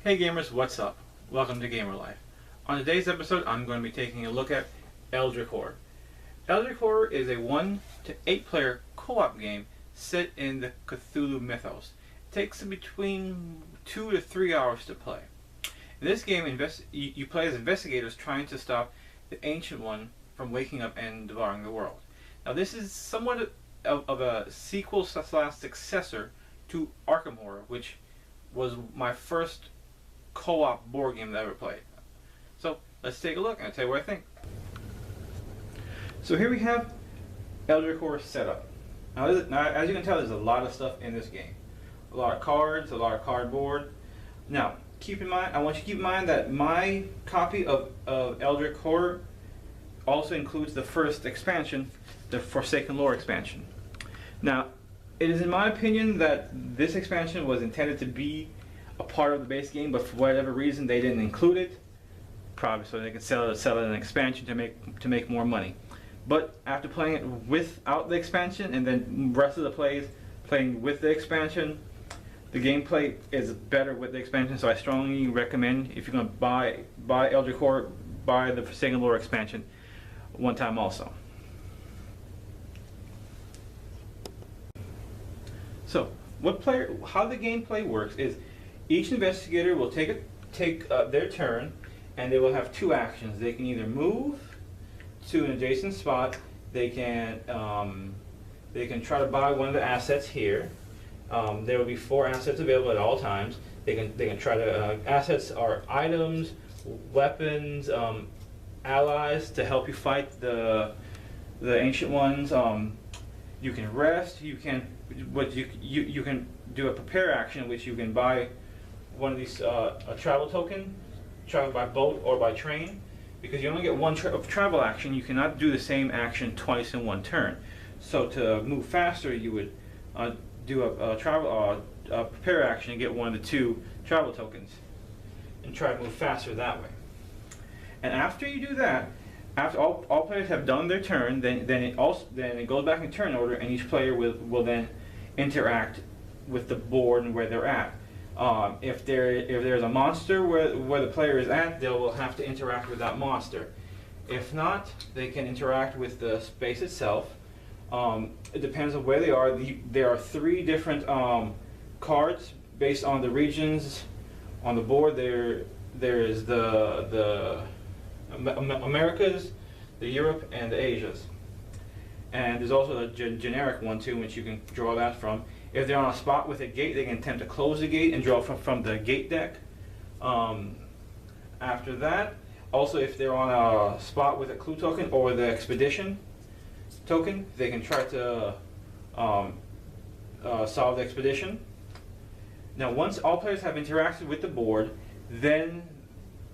Hey gamers, what's up? Welcome to Gamer Life. On today's episode, I'm going to be taking a look at Eldritch Horror. Eldritch Horror is a 1 to 8 player co-op game set in the Cthulhu mythos. It takes between 2 to 3 hours to play. In this game, you play as investigators trying to stop the Ancient One from waking up and devouring the world. Now this is somewhat of a sequel / successor to Arkham Horror, which was my first co-op board game that I ever played. So let's take a look and I'll tell you what I think. So here we have Eldritch Horror setup. Now as you can tell, there's a lot of stuff in this game. A lot of cards, a lot of cardboard. Now keep in mind, I want you to keep in mind that my copy of Eldritch Horror also includes the first expansion, the Forsaken Lore expansion. Now, it is in my opinion that this expansion was intended to be a part of the base game, but for whatever reason they didn't include it, probably so they could sell it an expansion to make more money. But after playing it without the expansion and then the rest of the plays playing with the expansion, the gameplay is better with the expansion. So I strongly recommend, if you're going to buy Eldritch Horror, buy the Forsaken Lore expansion one time also. So how the gameplay works is each investigator will take their turn, and they will have two actions. They can either move to an adjacent spot. They can try to buy one of the assets here. There will be 4 assets available at all times. They can try to assets are items, weapons, allies to help you fight the Ancient Ones. You can rest. You can do a prepare action, which you can buy one of these a travel token, travel by boat or by train, because you only get one travel action. You cannot do the same action twice in one turn. So to move faster, you would do a prepare action and get one of the 2 travel tokens, and try to move faster that way. And after you do that, after all players have done their turn, then it goes back in turn order, and each player will then interact with the board and where they're at. If there's a monster where the player is at, they will have to interact with that monster. If not, they can interact with the space itself. It depends on where they are. There are 3 different cards based on the regions on the board. There is the Americas, the Europe, and the Asias. And there's also a generic one too, which you can draw that from. If they're on a spot with a gate, they can attempt to close the gate and draw from the gate deck. After that, also if they're on a spot with a clue token or the expedition token, they can try to solve the expedition. Now once all players have interacted with the board, then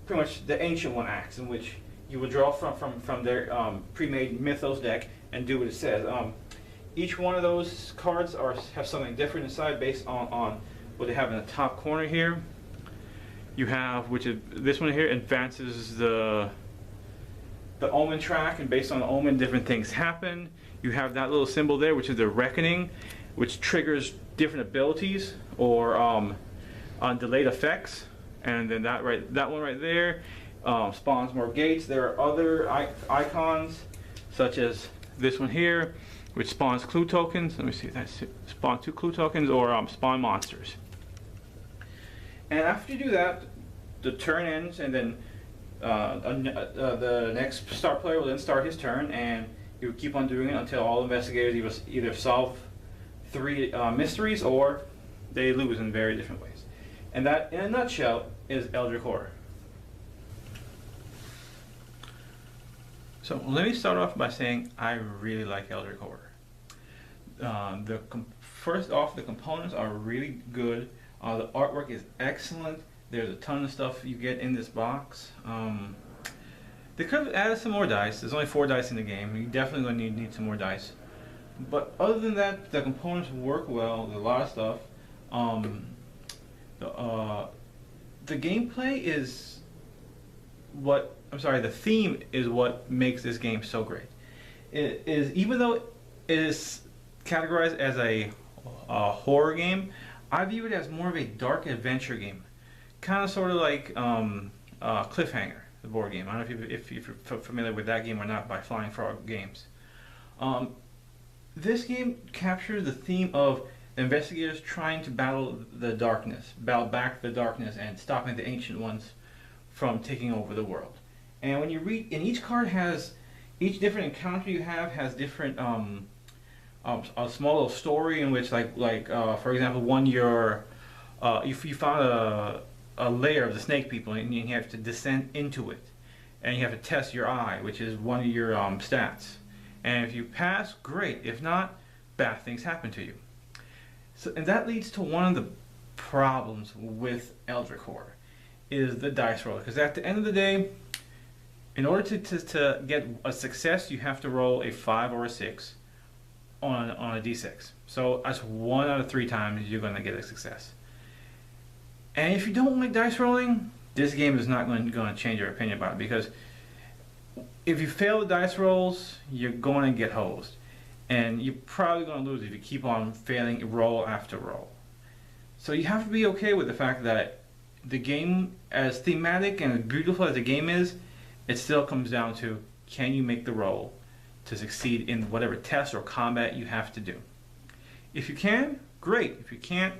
pretty much the Ancient One acts, in which you will draw from their pre-made mythos deck and do what it says. Each one of those cards have something different inside based on what they have in the top corner here. You have, which is this one here, advances the omen track, and based on the omen, different things happen. You have that little symbol there, which is the reckoning, which triggers different abilities or on delayed effects. And then that one right there spawns more gates. There are other icons, such as this one here, which spawns clue tokens. Let me see, that spawn 2 clue tokens, or spawn monsters. And after you do that, the turn ends, and then the next star player will then start his turn, and you keep on doing it until all investigators either solve 3 mysteries or they lose in very different ways. And that, in a nutshell, is Eldritch Horror. So let me start off by saying I really like Eldritch Horror. First off, the components are really good. The artwork is excellent. There's a ton of stuff you get in this box. They could have added some more dice. There's only 4 dice in the game. You definitely going to need some more dice. But other than that, the components work well. There's a lot of stuff. The gameplay is the theme is what makes this game so great. It is, even though it is categorized as a horror game, I view it as more of a dark adventure game. kind of sort of like Cliffhanger, the board game. I don't know if you're familiar with that game or not by Flying Frog Games. This game captures the theme of investigators trying to battle back the darkness, and stopping the ancient ones from taking over the world. And when you read, and each different encounter you have has different a small little story in which, for example, one if you found a lair of the snake people, and you have to descend into it, and you have to test your eye, which is one of your stats. And if you pass, great. If not, bad things happen to you. So, and that leads to one of the problems with Eldritch Horror, is the dice roller. Because at the end of the day, in order to get a success, you have to roll a 5 or a 6 on a d6. So that's 1 out of 3 times you're going to get a success. And if you don't like dice rolling, this game is not going to change your opinion about it, because if you fail the dice rolls, you're going to get hosed. And you're probably going to lose if you keep on failing roll after roll. So you have to be okay with the fact that the game, as thematic and as beautiful as the game is, it still comes down to, can you make the roll to succeed in whatever test or combat you have to do. If you can, great. If you can't,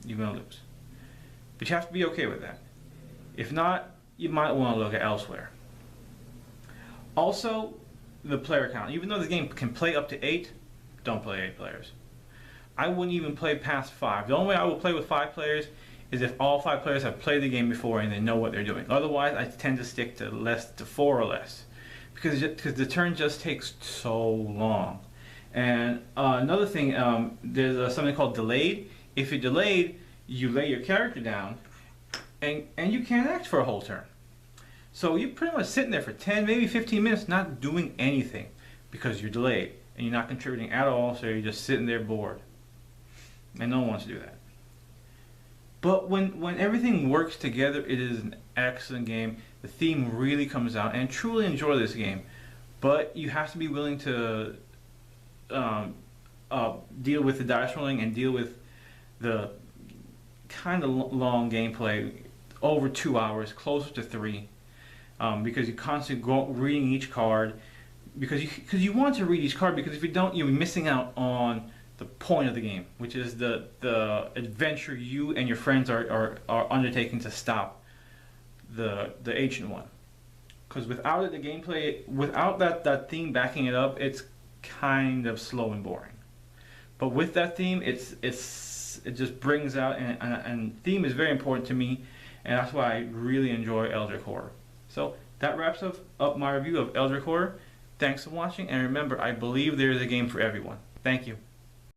you're going to lose. But you have to be okay with that. If not, you might want to look at elsewhere. Also, the player count. Even though the game can play up to 8, don't play 8 players. I wouldn't even play past 5. The only way I will play with 5 players is if all 5 players have played the game before and they know what they're doing. Otherwise, I tend to stick to 4 or less, because the turn just takes so long. And another thing, there's something called delayed. If you're delayed, you lay your character down, and you can't act for a whole turn. So you're pretty much sitting there for 10, maybe 15 minutes not doing anything because you're delayed and you're not contributing at all, so you're just sitting there bored. And no one wants to do that. But when everything works together, it is an excellent game. The theme really comes out, and truly enjoy this game. But you have to be willing to deal with the dice rolling and deal with the kind of long gameplay, over 2 hours, closer to 3. Because you constantly go reading each card, because you want to read each card, because if you don't, you'll be missing out on the point of the game, which is the adventure you and your friends are undertaking to stop the ancient one. Because without it, the gameplay, without that theme backing it up, it's kind of slow and boring. But with that theme, it just brings out, and theme is very important to me, and that's why I really enjoy Eldritch Horror. So that wraps up my review of Eldritch Horror. Thanks for watching, and remember, I believe there is a game for everyone. Thank you.